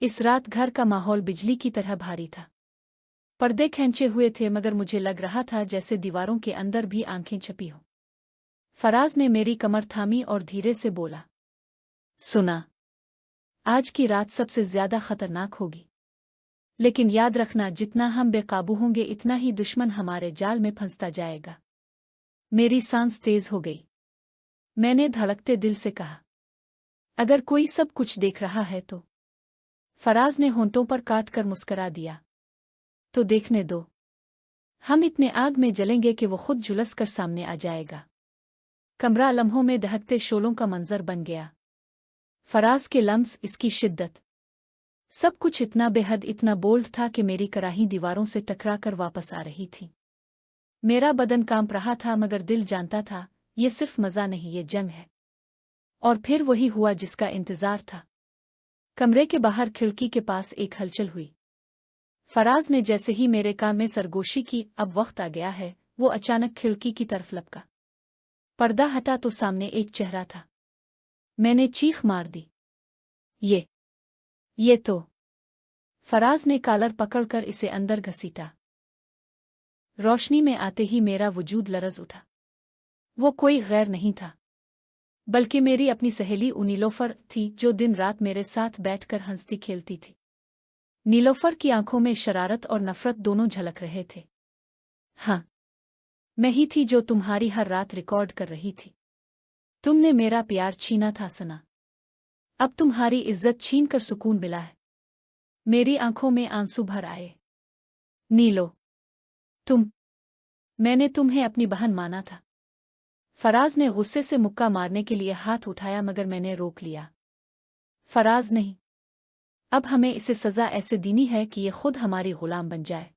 इस रात घर का माहौल बिजली की तरह भारी था। पर्दे खींचे हुए थे मगर मुझे लग रहा था जैसे दीवारों के अंदर भी आंखें छपी हों। फराज ने मेरी कमर थामी और धीरे से बोला, सुना, आज की रात सबसे ज्यादा खतरनाक होगी। लेकिन याद रखना, जितना हम बेकाबू होंगे इतना ही दुश्मन हमारे जाल में फंसता जाएगा। मेरी सांस तेज हो गई। मैंने धड़कते दिल से कहा, अगर कोई सब कुछ देख रहा है तो? फराज ने होंठों पर काट कर मुस्करा दिया, तो देखने दो। हम इतने आग में जलेंगे कि वो खुद झुलस कर सामने आ जाएगा। कमरा लम्हों में दहकते शोलों का मंजर बन गया। फराज के लम्स, इसकी शिद्दत, सब कुछ इतना बेहद, इतना बोल्ड था कि मेरी कराही दीवारों से टकरा कर वापस आ रही थी। मेरा बदन कांप रहा था मगर दिल जानता था ये सिर्फ मजा नहीं, ये जंग है। और फिर वही हुआ जिसका इंतजार था। कमरे के बाहर खिड़की के पास एक हलचल हुई। फराज ने जैसे ही मेरे कान में सरगोशी की, अब वक्त आ गया है, वो अचानक खिड़की की तरफ लपका। पर्दा हटा तो सामने एक चेहरा था। मैंने चीख मार दी, ये तो। फराज ने कॉलर पकड़कर इसे अंदर घसीटा। रोशनी में आते ही मेरा वजूद लरज उठा। वो कोई गैर नहीं था, बल्कि मेरी अपनी सहेली नीलोफर थी, जो दिन रात मेरे साथ बैठकर हंसती खेलती थी। नीलोफर की आंखों में शरारत और नफरत दोनों झलक रहे थे। हाँ, मैं ही थी जो तुम्हारी हर रात रिकॉर्ड कर रही थी। तुमने मेरा प्यार छीना था सना, अब तुम्हारी इज्जत छीन कर सुकून मिला है। मेरी आंखों में आंसू भर आए। नीलो, मैंने तुम्हें अपनी बहन माना था। फराज ने गुस्से से मुक्का मारने के लिए हाथ उठाया मगर मैंने रोक लिया। फराज, नहीं, अब हमें इसे सजा ऐसे देनी है कि ये खुद हमारी गुलाम बन जाए।